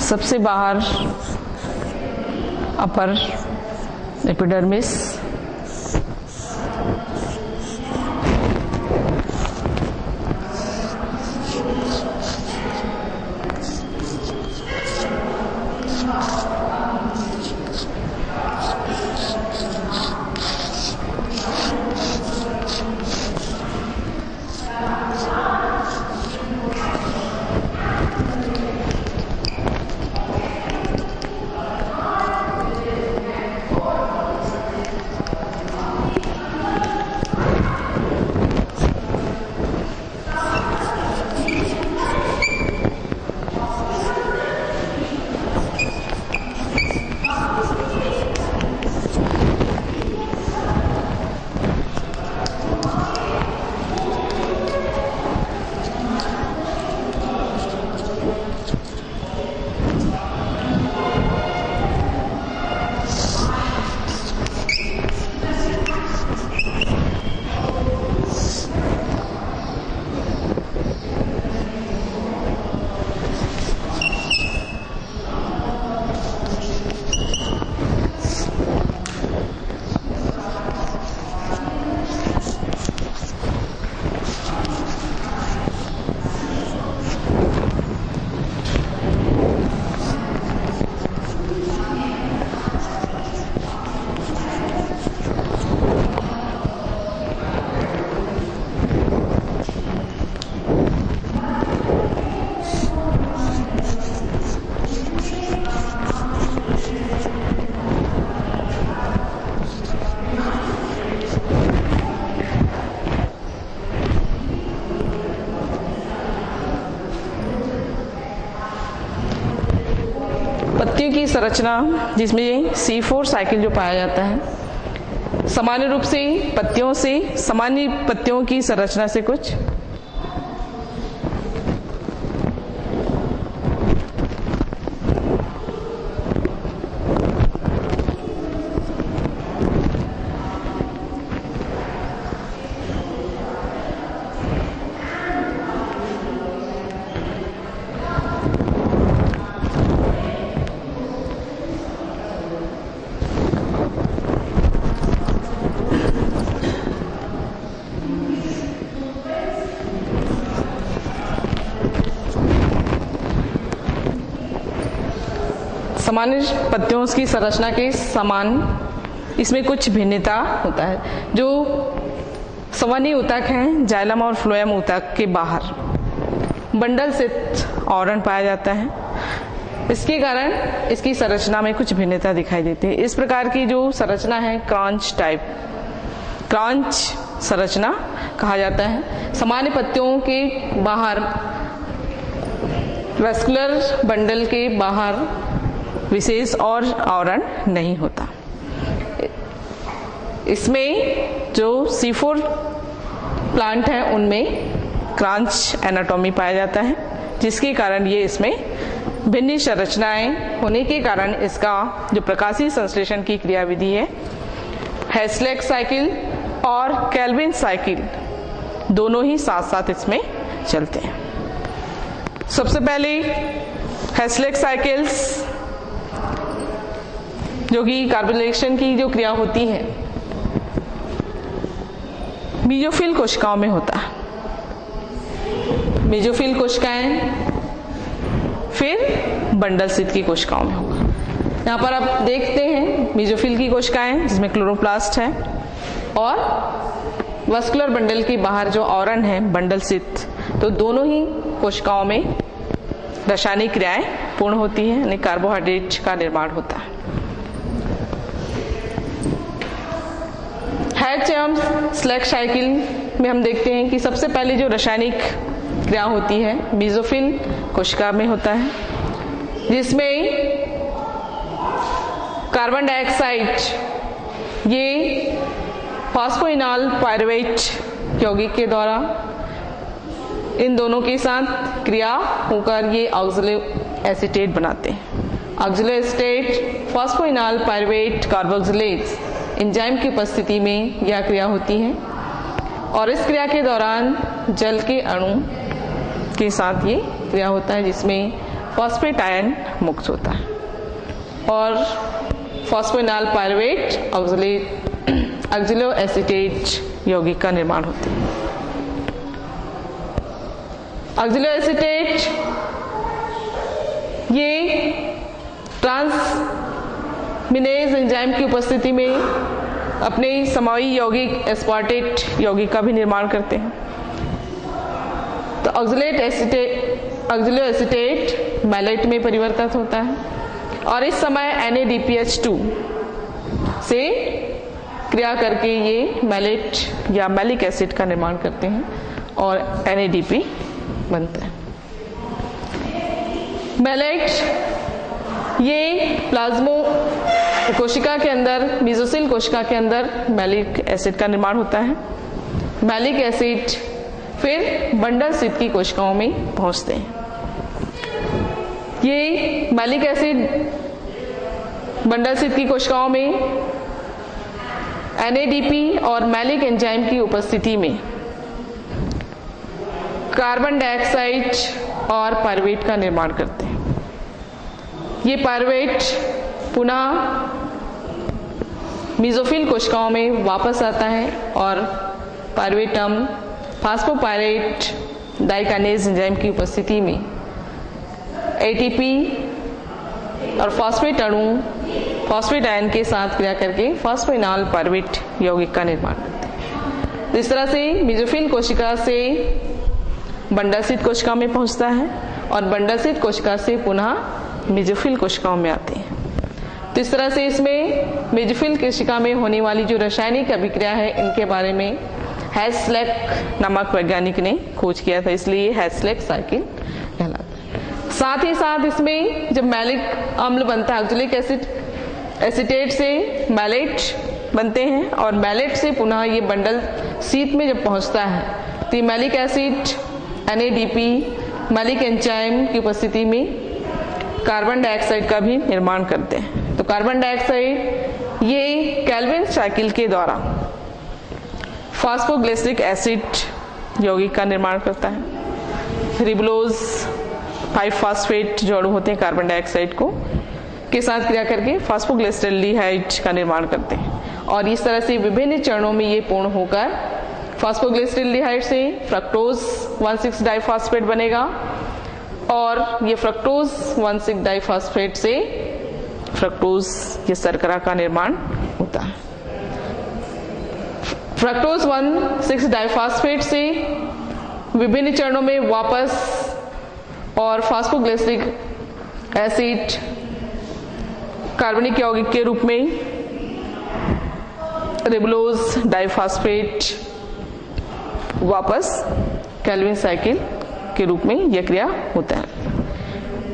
सबसे बाहर अपर एपिडर्मिस, पत्तियों की संरचना जिसमें C4 साइकिल जो पाया जाता है, सामान्य रूप से पत्तियों से सामान्य पत्तियों की संरचना से कुछ सामान्य पत्तियों की संरचना के समान इसमें कुछ भिन्नता होता है। जो सामान्य ऊतक हैं, जाइलम और फ्लोएम ऊतक के बाहर बंडल स्थित आवरण पाया जाता है। इसके कारण इसकी संरचना में कुछ भिन्नता दिखाई देती है। इस प्रकार की जो संरचना है क्रांच टाइप, क्रांच संरचना कहा जाता है। सामान्य पत्तियों के बाहर वेस्कुलर बंडल के बाहर विशेष और आवरण नहीं होता। इसमें जो C4 प्लांट है उनमें क्रांच एनाटॉमी पाया जाता है, जिसके कारण ये इसमें भिन्न संरचनाएं होने के कारण इसका जो प्रकाशीय संश्लेषण की क्रियाविधि है, हेस्लेक साइकिल और केल्विन साइकिल दोनों ही साथ साथ इसमें चलते हैं। सबसे पहले हेस्लेक साइकिल्स जो कि कार्बोनिलेशन की जो क्रिया होती है मेसोफिल कोशिकाओं में होता है। मेसोफिल कोशिकाएं फिर बंडल स्थित की कोशिकाओं में होगा। यहाँ पर आप देखते हैं मेसोफिल की कोशिकाएं जिसमें क्लोरोप्लास्ट है और वस्कुलर बंडल के बाहर जो आवरण है बंडल स्थित, तो दोनों ही कोशिकाओं में रासायनिक क्रियाएं पूर्ण होती हैं, यानी कार्बोहाइड्रेट का निर्माण होता है। हैच एवं स्लेक साइकिल में हम देखते हैं कि सबसे पहले जो रासायनिक क्रिया होती है मेसोफिल कोशिका में होता है, जिसमें कार्बन डाइऑक्साइड ये फॉस्फोइनॉल पायरुवेट यौगिक के द्वारा इन दोनों के साथ क्रिया होकर ये ऑक्सलो एसीटेट बनाते हैं। Oxaloacetate phosphoenolpyruvate carboxylase enzyme की उपस्थिति में यह क्रिया होती है और इस क्रिया के दौरान जल के अणु के साथ ये क्रिया होता है, जिसमें फॉस्फेट आयन मुक्त होता है और फॉस्फोइनॉल पायरुवेट ऑक्सलो एसीटेट यौगिक का निर्माण होता है। ऑक्सलो एसीटेट ये ट्रांसमिनेज एंजाइम की उपस्थिति में अपने समाई यौगिक एस्पार्टेट यौगिक का भी निर्माण करते हैं। तो ऑक्सैलो एसीटेट मैलेट में परिवर्तित होता है और इस समय NADPH2 से क्रिया करके ये मैलेट या मैलिक एसिड का निर्माण करते हैं और NADP बनता है। मैलेट ये प्लाज्मो कोशिका के अंदर, मेसोसिल कोशिका के अंदर मैलिक एसिड का निर्माण होता है। मैलिक एसिड फिर बंडल शीत की कोशिकाओं में पहुंचते हैं। ये मैलिक एसिड बंडल शीत की कोशिकाओं में NADP और मैलिक एंजाइम की उपस्थिति में कार्बन डाइऑक्साइड और पायरुवेट का निर्माण करते हैं। ये पायरुवेट पुनः मेसोफिल कोशिकाओं में वापस आता है और पायरुवेट हम फास्फोपायरेट डाइकाइनेज एंजाइम की उपस्थिति में ATP और फॉस्फेट अणु फॉस्फेट आयन के साथ क्रिया करके फॉस्फोइनॉल पायरुवेट यौगिक का निर्माण करते हैं। तो इस तरह से मेसोफिल कोशिका से बंडल शीत कोशिका में पहुंचता है और बंडल शीत कोशिका से पुनः मेसोफिल कोशिकाओं में आते हैं। तो इस तरह से इसमें मेसोफिल कोशिका में होने वाली जो रासायनिक अभिक्रिया है इनके बारे में हैस्लेक नामक वैज्ञानिक ने खोज किया था, इसलिए हैस्लेक साइकिल कहलाता है। साथ ही साथ इसमें जब मैलिक अम्ल बनता है, ऑक्सैलिक एसीटेट से मैलेट बनते हैं और मैलेट से पुनः ये बंडल शीत में जब पहुंचता है तो ये malic acid NADP malic enzyme की उपस्थिति में कार्बन डाइऑक्साइड का भी निर्माण करते हैं। तो कार्बन डाइऑक्साइड ये केल्विन साइकिल के द्वारा फॉस्फोग्लिसरिक एसिड यौगिक का निर्माण करता है। रिबोलोज 5-फॉस्फेट जो अणु होते हैं कार्बन डाइऑक्साइड को के साथ क्रिया करके फॉस्फोग्लिसरॉल्डिहाइड का निर्माण करते हैं और इस तरह से विभिन्न चरणों में ये पूर्ण होकर फॉस्फोग्लिसरॉल्डिहाइड से फ्रक्टोज 1,6 डाइफॉस्फेट बनेगा और ये फ्रक्टोज 1,6 डाइफॉस्फेट से फ्रक्टोज ये शर्करा का निर्माण होता है। फ्रक्टोज 1,6 डाइफॉस्फेट से विभिन्न चरणों में वापस और फॉस्फोग्लिसरिक एसिड कार्बनिक यौगिक के रूप में रिबोलोज डाइफॉस्फेट वापस केल्विन साइकिल के रूप में यह क्रिया होता है।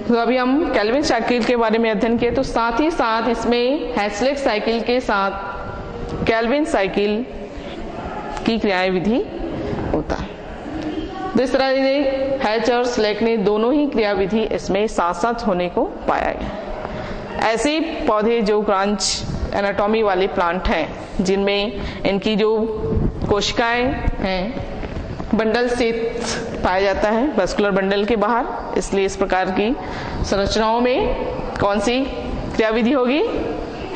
तो अभी हम केल्विन साइकिल के बारे में अध्ययन किए, तो साथ ही साथ इसमें हैस्लेक साइकिल के साथ केल्विन साइकिल की क्रियाएं विधि होता है। तो इस तरह से हैच और स्लेक ने दोनों ही क्रिया विधि इसमें साथ साथ होने को पाया गया। ऐसे पौधे जो ब्रांच एनाटॉमी वाले प्लांट हैं जिनमें इनकी जो कोशिकाएं हैं बंडल स्थित पाया जाता है वैस्कुलर बंडल के बाहर, इसलिए इस प्रकार की संरचनाओं में कौन सी क्रियाविधि होगी?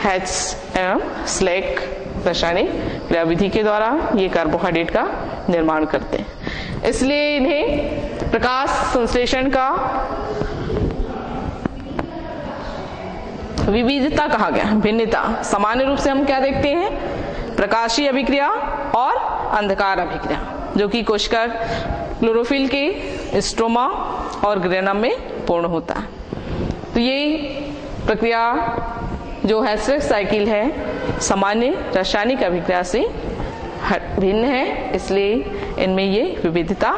हैच एवं स्लेक रासायनिक क्रियाविधि के द्वारा ये कार्बोहाइड्रेट का निर्माण करते हैं। इसलिए इन्हें प्रकाश संश्लेषण का विविधता कहा गया, भिन्नता। सामान्य रूप से हम क्या देखते हैं? प्रकाशीय अभिक्रिया और अंधकार अभिक्रिया, जो कि कोशिका क्लोरोफिल के स्ट्रोमा और ग्रेनम में पूर्ण होता है। तो ये प्रक्रिया जो हैस्लेक साइकिल है सामान्य रासायनिक अभिक्रिया से भिन्न है, इसलिए इनमें ये विविधता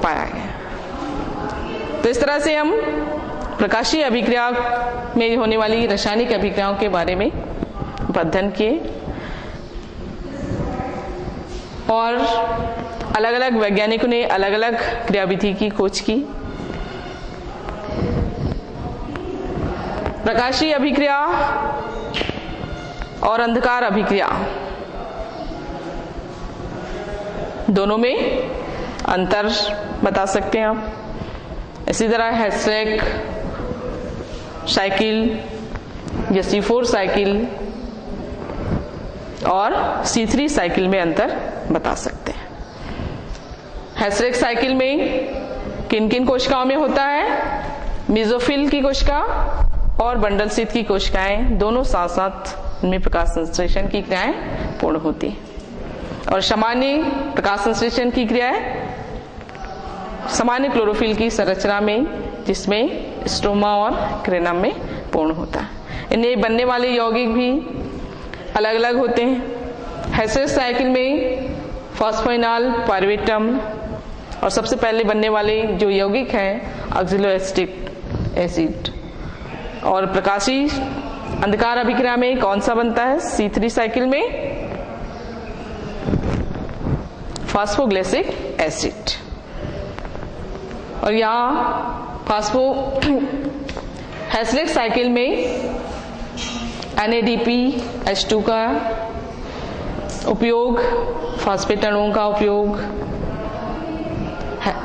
पाया गया। तो इस तरह से हम प्रकाशीय अभिक्रिया में होने वाली रासायनिक अभिक्रियाओं के बारे में अध्ययन किए और अलग अलग वैज्ञानिकों ने अलग अलग क्रियाविधि की खोज की। प्रकाशीय अभिक्रिया और अंधकार अभिक्रिया दोनों में अंतर बता सकते हैं आप। इसी तरह हैस्लेक साइकिल या C4 साइकिल और C3 साइकिल में अंतर बता सकते हैं। हैस्लेक साइकिल में किन किन कोशिकाओं में होता है? मेसोफिल की कोशिका और बंडल शीत की कोशिकाएं दोनों साथ साथ इनमें प्रकाश संश्लेषण की क्रियाएं पूर्ण होती। और सामान्य प्रकाश संश्लेषण की क्रियाएं सामान्य क्लोरोफिल की संरचना में, जिसमें स्ट्रोमा और क्रेनम में पूर्ण होता है। इनमें बनने वाले यौगिक भी अलग अलग होते हैं। हेसेस साइकिल में फॉस्फोइनॉल, पायरुवेटम और सबसे पहले बनने वाले जो यौगिक हैं ऑक्सैलोएसिटिक एसिड। और प्रकाशीय अंधकार अभिक्रिया में कौन सा बनता है? C3 साइकिल में फास्फोग्लिसरिक एसिड। और यहाँ हेसलेट साइकिल में NADPH2 का उपयोग, फॉस्फेट अणुओं का उपयोग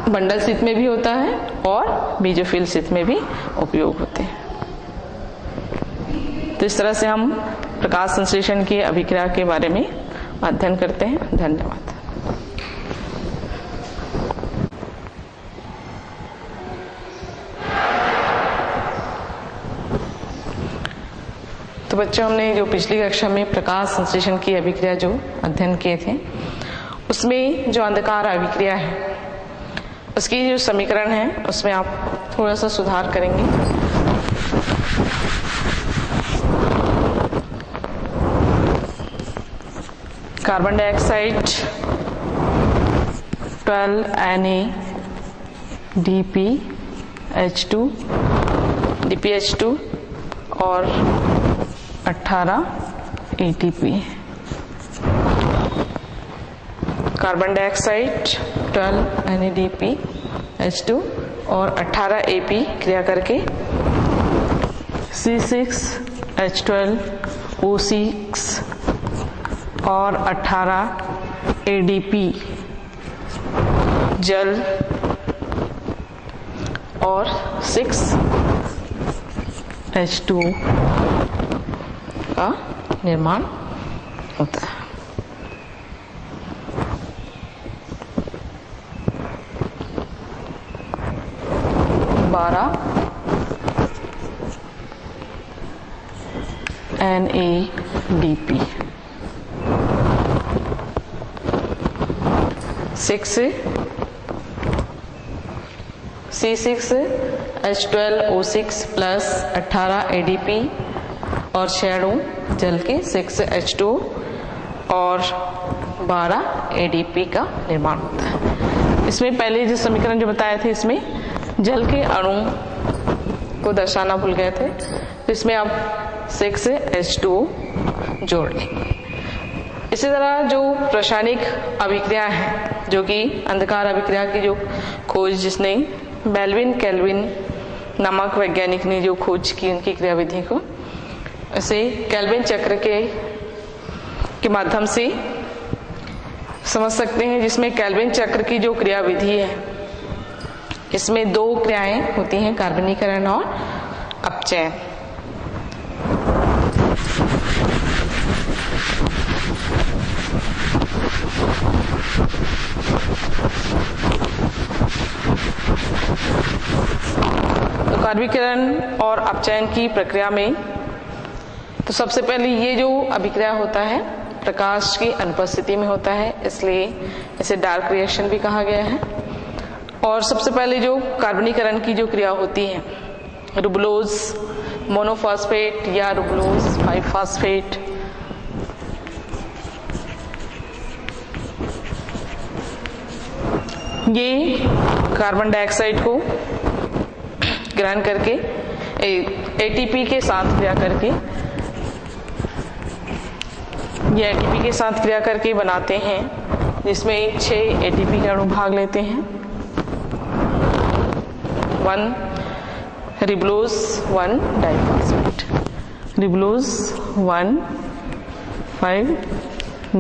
बंडल शीत में भी होता है और मेसोफिल शीत में भी उपयोग होते हैं। तो इस तरह से हम प्रकाश संश्लेषण की अभिक्रिया के बारे में अध्ययन करते हैं। धन्यवाद। तो बच्चों, हमने जो पिछली कक्षा में प्रकाश संश्लेषण की अभिक्रिया जो अध्ययन किए थे, उसमें जो अंधकार अभिक्रिया है उसकी जो समीकरण है उसमें आप थोड़ा सा सुधार करेंगे। कार्बन डाइऑक्साइड 12 NADPH2 DPH2 और 18 ATP। कार्बन डाइऑक्साइड 12 NADPH2 और 18 AP क्रिया करके C6H12O6 और 18 ADP जल और 6H2 का निर्माण होता है। NADP 6C6H12O6 प्लस 18 ADP और 6 अणु जल के 6H2 और 12 ADP का निर्माण होता है। इसमें पहले जो समीकरण जो बताए थे, इसमें जल के अणु को दर्शाना भूल गए थे, तो इसमें आप 6H2 जोड़ लेंगे। इसी तरह जो रासायनिक अभिक्रिया है, जो कि अंधकार अभिक्रिया की जो खोज जिसने मेल्विन केल्विन नामक वैज्ञानिक ने जो खोज की उनकी क्रियाविधि को, इसे केल्विन चक्र के माध्यम से समझ सकते हैं, जिसमें केल्विन चक्र की जो क्रियाविधि है इसमें 2 क्रियाएं होती हैं, कार्बनीकरण और अपचयन। तो कार्बनीकरण और अपचयन की प्रक्रिया में तो सबसे पहले ये जो अभिक्रिया होता है प्रकाश की अनुपस्थिति में होता है, इसलिए इसे डार्क रिएक्शन भी कहा गया है। और सबसे पहले जो कार्बनीकरण की जो क्रिया होती है, रुबुलोज मोनोफॉस्फेट या रुबुलोज 5-फॉस्फेट, ये कार्बन डाइऑक्साइड को ग्रहण करके एटीपी के साथ क्रिया करके, ये एटीपी के साथ क्रिया करके बनाते हैं, जिसमें 6 एटीपी के अणु भाग लेते हैं। 1 ribulose 1 diphosphate, ribulose 1,5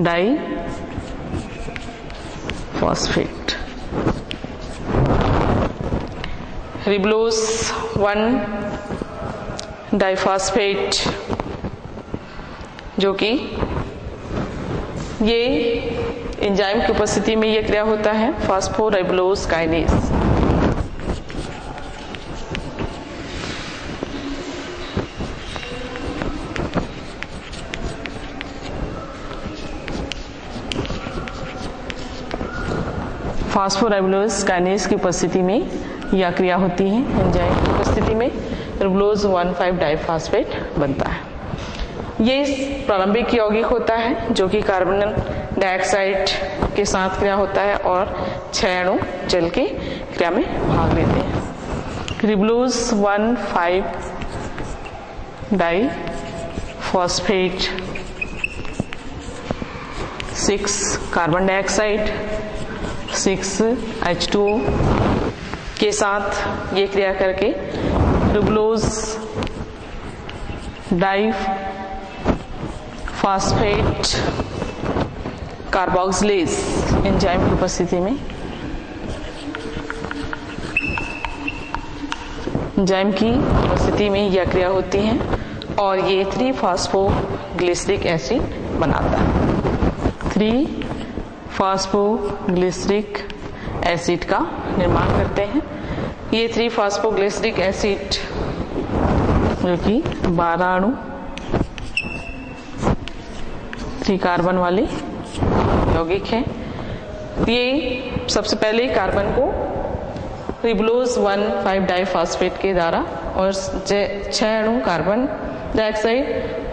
diphosphate, ribulose 1 diphosphate, जो कि ये एंजाइम की उपस्थिति में ये क्रिया होता है फॉस्फोराइबोलोज काइनेज। फास्फोराइबोलेज काइनेज की उपस्थिति में यह क्रिया होती है। एंजाइम की उपस्थिति में रिबोलोज 1,5 डाइफॉस्फेट बनता है। ये प्रारंभिक यौगिक होता है जो कि कार्बन डाइऑक्साइड के साथ क्रिया होता है और 6 अणु जल के क्रिया में भाग लेते हैं। रिबोलोज 1,5 डाइफॉस्फेट 6 कार्बन डाइऑक्साइड 6 H2O के साथ ये क्रिया करके रिबोलोज डाइफॉस्फेट कार्बोक्सिलेज एंजाइम की उपस्थिति में यह क्रिया होती है और ये 3-फॉस्फोग्लिसरिक एसिड बनाता है। 3-फॉस्फोग्लिसरिक एसिड का निर्माण करते हैं। ये 3-फॉस्फोग्लिसरिक एसिड जो कि 12 अणु 3 कार्बन वाले यौगिक है। ये सबसे पहले कार्बन को रिबोलोज 1,5 डाइफॉस्फेट के द्वारा और 6 अणु कार्बन डाइऑक्साइड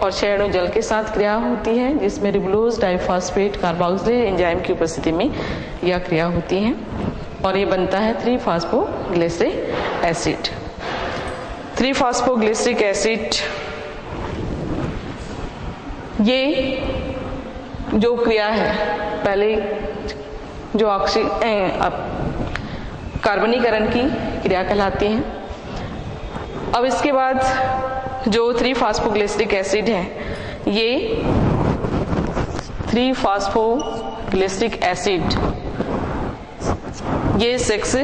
और 6 अणु जल के साथ क्रिया होती है, जिसमें रिबोलोज डाइफॉस्फेट कार्बोक्सिलेज एंजाइम की उपस्थिति में यह क्रिया होती है और ये बनता है 3-फॉस्फोग्लिसरिक एसिड। 3-फॉस्फोग्लिसरिक एसिड ये जो क्रिया है पहले जो कार्बनीकरण की क्रिया कहलाती है। अब इसके बाद जो 3-फॉस्फोग्लिसरिक एसिड है ये 3-फॉस्फोग्लिसरिक एसिड ये 6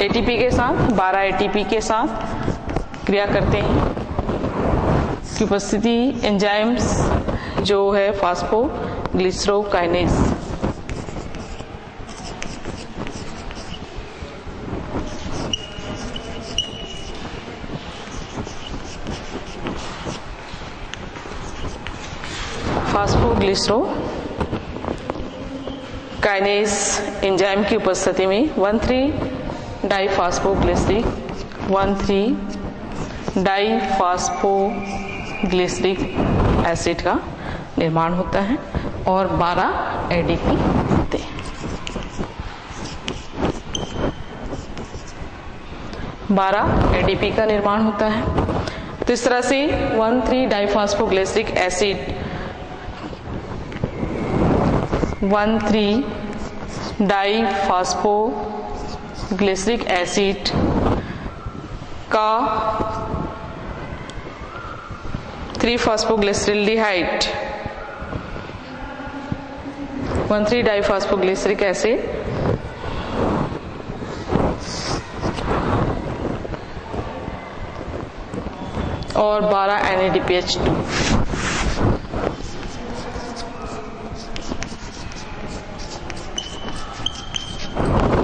ATP के साथ 12 ATP के साथ क्रिया करते हैं की उपस्थिति एंजाइम्स जो है फास्फोग्लिसरोकाइनेज। फास्फोग्लिसरोकाइनेज एंजाइम की उपस्थिति में 1,3-डाइफॉस्फोग्लिसरिक 1,3-डाइफॉस्फोग्लिसरिक एसिड का निर्माण होता है और 12 ADP होते हैं। 12 ADP का निर्माण होता है। तो इस तरह से 1,3-डाइफॉस्फोग्लिसरिक एसिड 1,3-डाइफॉस्फोग्लिसरिक एसिड का 3-फॉस्फोग्लिसरल्डिहाइड 1,3-डाइफॉस्फोग्लिसरिक एसिड और 12 NADPH2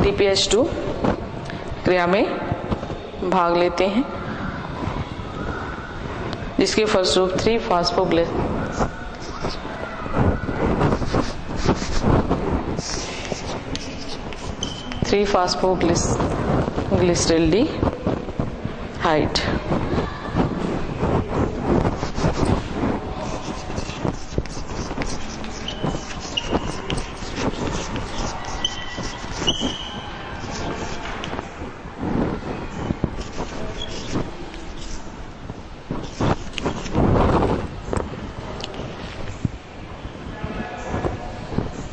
DPH2 क्रिया में भाग लेते हैं, जिसके फलस्वरूप 3-फॉस्फोग्लिसरल्डिहाइड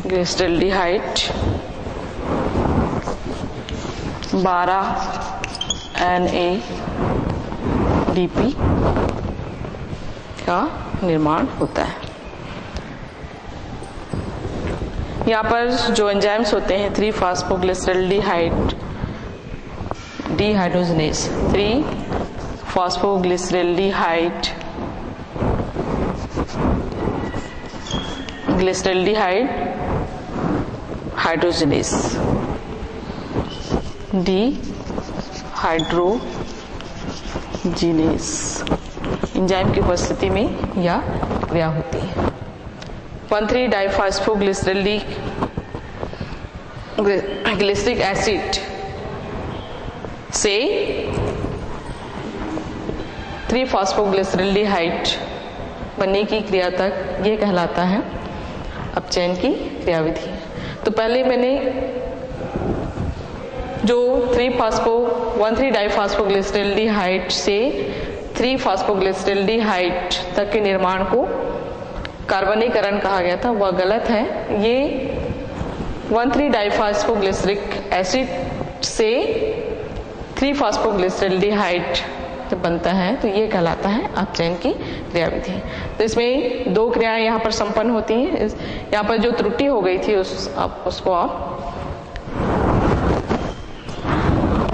ग्लिसरल्डिहाइड 12 NADP का निर्माण होता है। यहाँ पर जो एंजाइम्स होते हैं 3-फॉस्फोग्लिसरल्डिहाइड डिहाइड्रोजनेज 3-फॉस्फोग्लिसरल्डिहाइड ग्लिसरल्डिहाइड हाइड्रोजनेज डिहाइड्रोजिनेज एंजाइम की उपस्थिति में यह क्रिया होती है। 1,3-डाइफॉस्फोग्लिसरल्डिहाइड ग्लिसरिक एसिड से 3-फॉस्फोग्लिसरल्डिहाइड बनने की क्रिया तक ये कहलाता है अपचयन की क्रियाविधि। तो पहले मैंने जो 1,3-डाइफॉस्फोग्लिसरल्डिहाइड से 3-फॉस्फोग्लिसरल्डिहाइड तक के निर्माण को कार्बनीकरण कहा गया था, वह गलत है। ये 1,3-डाइफॉस्फोग्लिसरिक एसिड से 3-फॉस्फोग्लिसरल्डिहाइड जब बनता है तो ये कहलाता है अपचयन की क्रियाविधि। तो इसमें दो क्रियाएं यहाँ पर संपन्न होती हैं। यहाँ पर जो त्रुटि हो गई थी उसको आप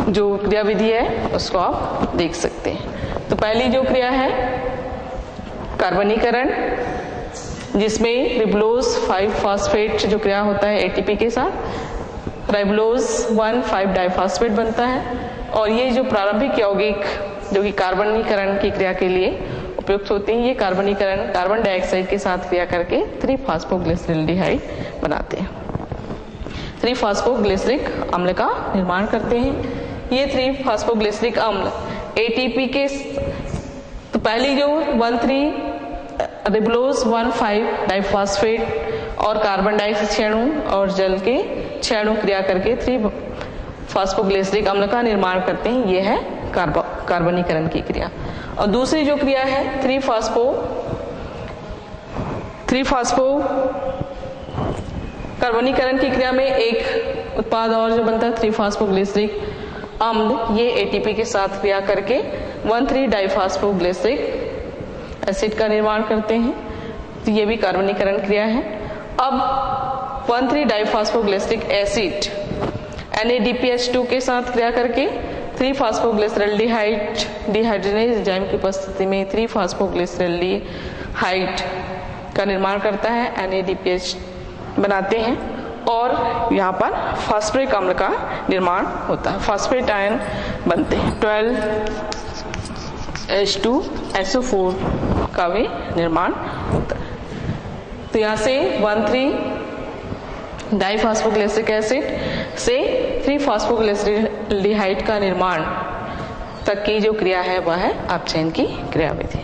जो क्रियाविधि है उसको आप देख सकते हैं। तो पहली जो क्रिया है कार्बनीकरण, जिसमें रिबोलोज 5-फॉस्फेट जो क्रिया होता है एटीपी के साथ राइबोलोज 1,5-डाइफॉस्फेट बनता है। और ये जो प्रारंभिक यौगिक जो कि कार्बनीकरण की क्रिया के लिए उपयुक्त होते हैं, ये कार्बनीकरण कार्बन डाइऑक्साइड के साथ क्रिया करके 3-फॉस्फोग्लिसरल्डिहाइड बनाते हैं, 3-फॉस्फोग्लिसरिक अम्ल का निर्माण करते हैं। ये 3-फॉस्फोग्लिसरिक अम्ल एटीपी के तो पहली जो 1,3-रिबोलोज 1,5-डाइफॉस्फेट और कार्बन डाइऑक्साइड अणु और जल के 6 अणु क्रिया करके 3-फॉस्फोग्लिसरिक अम्ल का निर्माण करते हैं। ये है कार्बनीकरण की क्रिया। और दूसरी जो क्रिया है 3-फॉस्फो कार्बनीकरण की क्रिया में एक उत्पाद और जो बनता है 3-फॉस्फोग्लिसरिक अम्ल, ये एटीपी के साथ क्रिया करके 1,3-डाइफॉस्फोग्लिसरिक एसिड का निर्माण करते हैं। तो ये भी कार्बनीकरण क्रिया है। अब 1,3-डाइफॉस्फोग्लिसरिक एसिड NADPH2 के साथ क्रिया करके 3-फॉस्फोग्लिसरल्डिहाइड डिहाइड्रोजनेज एंजाइम की उपस्थिति में 3-फॉस्फोग्लिसरल्डिहाइड का निर्माण करता है, NADPH बनाते हैं और यहाँ पर फॉस्फेट अम्ल का निर्माण होता है, फॉस्फेट आयन बनते हैं, 12H2SO4 का भी निर्माण होता है। तो यहाँ से 1,3-डाइफॉस्फोग्लिसरिक एसिड से 3-फॉस्फोग्लिसरल्डिहाइड का निर्माण तक की जो क्रिया है वह है अपचयन की क्रियाविधि।